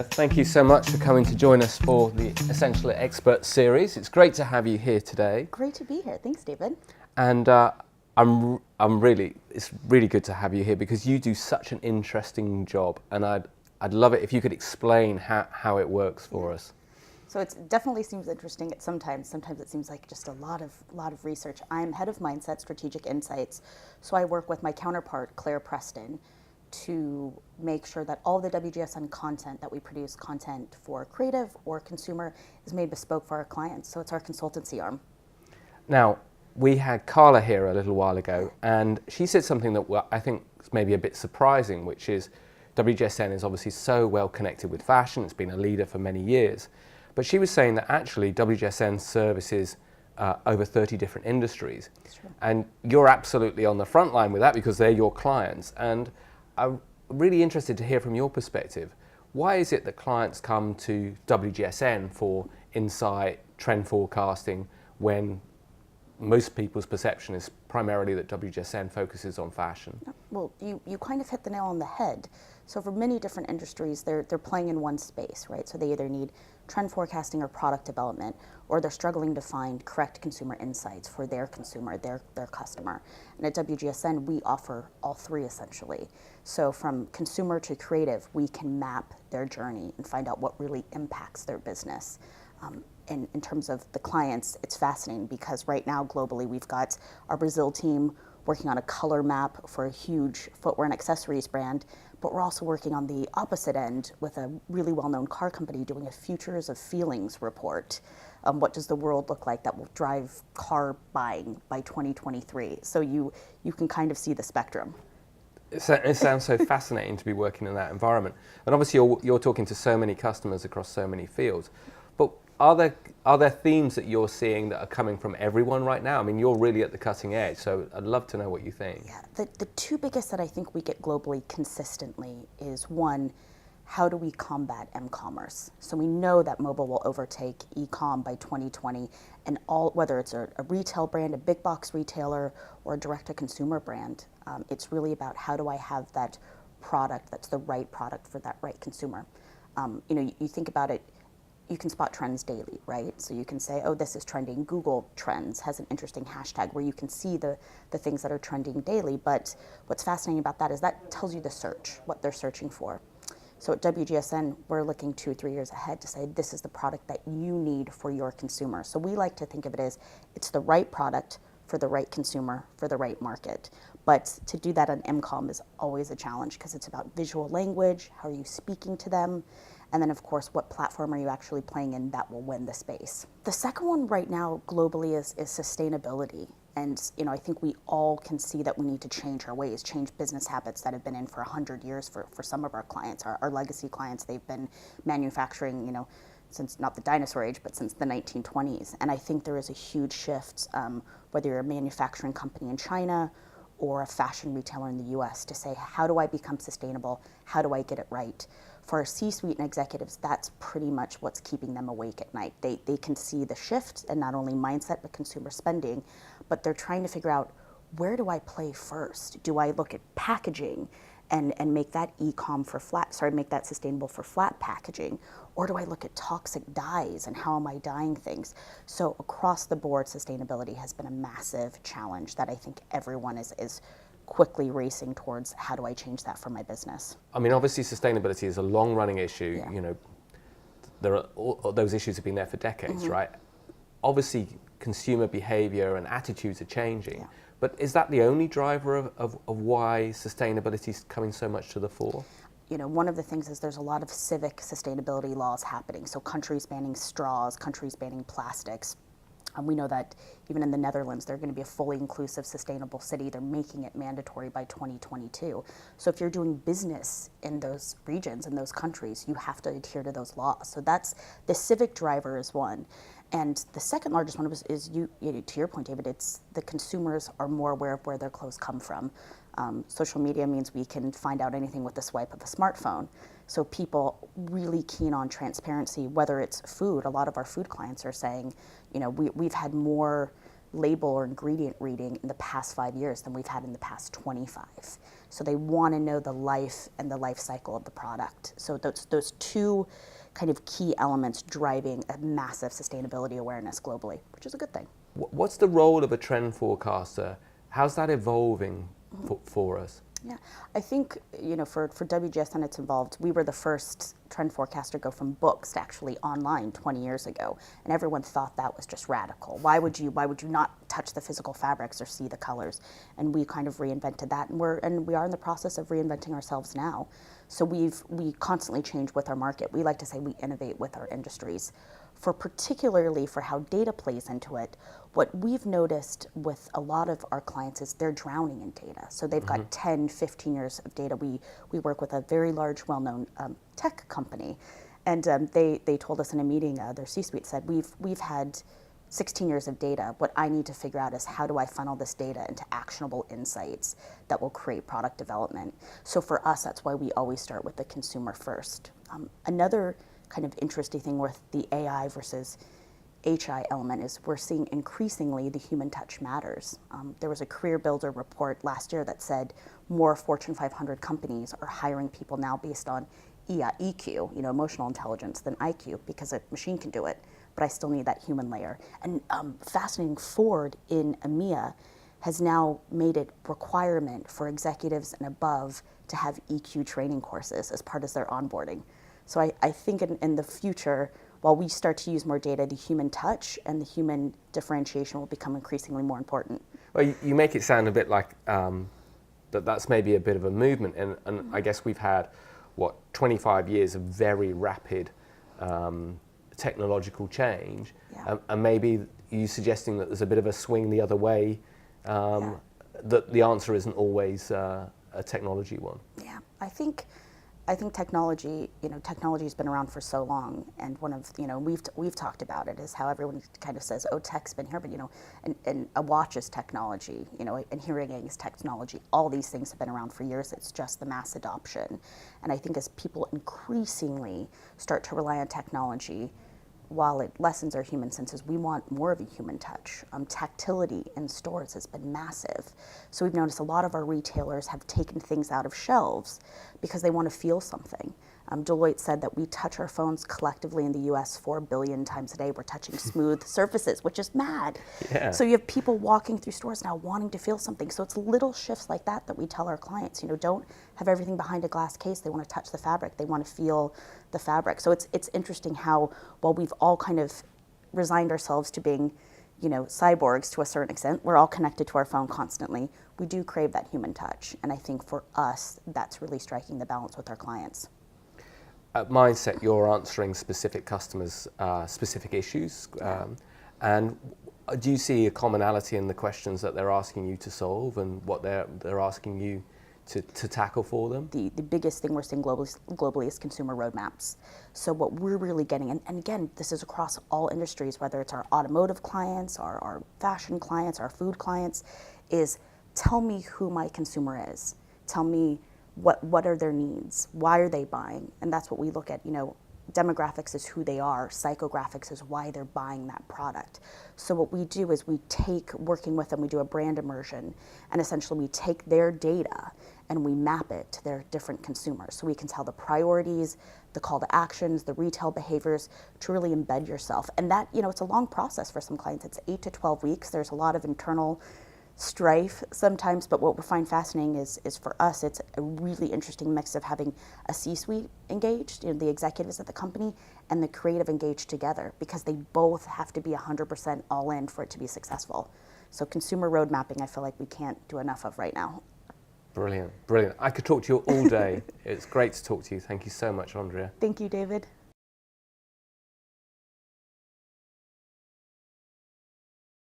Andrea, thank you so much for coming to join us for the Ascential Expert series. It's great to have you here today. Great to be here. Thanks, David. And it's really good to have you here because you do such an interesting job, and I'd love it if you could explain how it works for us. So it definitely seems interesting at sometimes it seems like just a lot of research. I'm head of Mindset Strategic Insights, so I work with my counterpart, Claire Preston, to make sure that all the WGSN content that we produce, content for creative or consumer, is made bespoke for our clients. So it's our consultancy arm. Now, we had Carla here a little while ago, and she said something that I think is maybe a bit surprising, which is WGSN is obviously so well connected with fashion. It's been a leader for many years. But she was saying that actually WGSN services over 30 different industries. And you're absolutely on the front line with that because they're your clients. And I'm really interested to hear from your perspective. Why is it that clients come to WGSN for insight, trend forecasting, when most people's perception is primarily that WGSN focuses on fashion? Well, you kind of hit the nail on the head. So for many different industries, they're playing in one space, right? So they either need trend forecasting or product development, or they're struggling to find correct consumer insights for their consumer, their customer. And at WGSN, we offer all three essentially. So from consumer to creative, we can map their journey and find out what really impacts their business. In terms of the clients, it's fascinating because right now globally we've got our Brazil team working on a color map for a huge footwear and accessories brand, but we're also working on the opposite end with a really well-known car company doing a futures of feelings report. What does the world look like that will drive car buying by 2023? So you can kind of see the spectrum. It sounds so fascinating to be working in that environment. And obviously you're talking to so many customers across so many fields. But are there themes that you're seeing that are coming from everyone right now? I mean, you're really at the cutting edge, so I'd love to know what you think. Yeah, the two biggest that I think we get globally consistently is one, how do we combat m-commerce? So we know that mobile will overtake e-com by 2020, and whether it's a retail brand, a big box retailer, or a direct-to-consumer brand, it's really about how do I have that product that's the right product for that right consumer. You think about it, you can spot trends daily, right? So you can say, oh, this is trending. Google Trends has an interesting hashtag where you can see the things that are trending daily. But what's fascinating about that is that tells you the search, what they're searching for. So at WGSN, we're looking 2-3 years ahead to say, this is the product that you need for your consumer. So we like to think of it as it's the right product for the right consumer, for the right market. But to do that on m-com is always a challenge because it's about visual language, how are you speaking to them? And then, of course, what platform are you actually playing in that will win the space? The second one right now globally is sustainability. And I think we all can see that we need to change our ways, change business habits that have been in for 100 years for some of our clients. Our legacy clients, they've been manufacturing, since not the dinosaur age, but since the 1920s. And I think there is a huge shift, whether you're a manufacturing company in China or a fashion retailer in the US, to say, how do I become sustainable? How do I get it right? For our C-suite and executives, that's pretty much what's keeping them awake at night. They can see the shift in not only mindset but consumer spending, but they're trying to figure out, where do I play first? Do I look at packaging and make that make that sustainable for flat packaging? Or do I look at toxic dyes and how am I dyeing things? So across the board, sustainability has been a massive challenge that I think everyone is quickly racing towards, how do I change that for my business? I mean, obviously sustainability is a long-running issue. Yeah. Those issues have been there for decades, right? Obviously consumer behavior and attitudes are changing. Yeah. But is that the only driver of why sustainability is coming so much to the fore? One of the things is there's a lot of civic sustainability laws happening. So countries banning straws, countries banning plastics. We know that even in the Netherlands, they're going to be a fully inclusive, sustainable city. They're making it mandatory by 2022. So if you're doing business in those regions, in those countries, you have to adhere to those laws. So that's the civic driver is one. And the second largest one is to your point, David, it's the consumers are more aware of where their clothes come from. Social media means we can find out anything with the swipe of a smartphone. So people really keen on transparency, whether it's food. A lot of our food clients are saying, we've had more label or ingredient reading in the past 5 years than we've had in the past 25. So they want to know the life and the life cycle of the product. So those two kind of key elements driving a massive sustainability awareness globally, which is a good thing. What's the role of a trend forecaster? How's that evolving for us? Yeah, I think, for WGSN it's involved. We were the first trend forecaster to go from books to actually online 20 years ago, and everyone thought that was just radical. Why would you not touch the physical fabrics or see the colors? And we kind of reinvented that, and we are in the process of reinventing ourselves now. So we constantly change with our market. We like to say we innovate with our industries. Particularly for how data plays into it, what we've noticed with a lot of our clients is they're drowning in data. So they've got 10, 15 years of data. We work with a very large, well-known tech company, and they told us in a meeting, their C-suite said, we've had 16 years of data. What I need to figure out is how do I funnel this data into actionable insights that will create product development. So for us, that's why we always start with the consumer first. Another kind of interesting thing with the AI versus HI element is we're seeing increasingly the human touch matters. There was a Career Builder report last year that said more Fortune 500 companies are hiring people now based on EQ, emotional intelligence, than IQ, because a machine can do it, but I still need that human layer. And fascinating, Ford in EMEA has now made it requirement for executives and above to have EQ training courses as part of their onboarding. So I think in the future, while we start to use more data, the human touch and the human differentiation will become increasingly more important. Well, you make it sound a bit like that's maybe a bit of a movement, and I guess we've had, 25 years of very rapid technological change, and maybe you suggesting that there's a bit of a swing the other way, that the answer isn't always a technology one. Yeah, I think technology has been around for so long, and one of, we've talked about it, is how everyone kind of says, oh, tech's been here, but and a watch is technology, and hearing aid is technology. All these things have been around for years. It's just the mass adoption. And I think as people increasingly start to rely on technology, while it lessens our human senses, we want more of a human touch. Tactility in stores has been massive. So we've noticed a lot of our retailers have taken things out of shelves because they want to feel something. Deloitte said that we touch our phones collectively in the US 4 billion times a day. We're touching smooth surfaces, which is mad. Yeah. So you have people walking through stores now wanting to feel something. So it's little shifts like that we tell our clients, don't have everything behind a glass case. They want to touch the fabric. They want to feel the fabric. So it's interesting how, while we've all kind of resigned ourselves to being, cyborgs to a certain extent, we're all connected to our phone constantly. We do crave that human touch. And I think for us, that's really striking the balance with our clients. At Mindset, you're answering specific customers' specific issues, and do you see a commonality in the questions that they're asking you to solve and what they're asking you to tackle for them? The biggest thing we're seeing globally is consumer roadmaps. So what we're really getting, and again, this is across all industries, whether it's our automotive clients, our fashion clients, our food clients, is tell me who my consumer is. Tell me what are their needs? Why are they buying? And that's what we look at. Demographics is who they are. Psychographics is why they're buying that product. So what we do is working with them, we do a brand immersion, and essentially we take their data and we map it to their different consumers. So we can tell the priorities, the call to actions, the retail behaviors, to really embed yourself. And that, it's a long process for some clients. It's 8 to 12 weeks. There's a lot of internal strife sometimes, but what we find fascinating is for us, it's a really interesting mix of having a C-suite engaged, the executives at the company, and the creative engaged together, because they both have to be 100% all in for it to be successful. So consumer road mapping, I feel like we can't do enough of right now. Brilliant, brilliant. I could talk to you all day. It's great to talk to you. Thank you so much, Andrea. Thank you, David.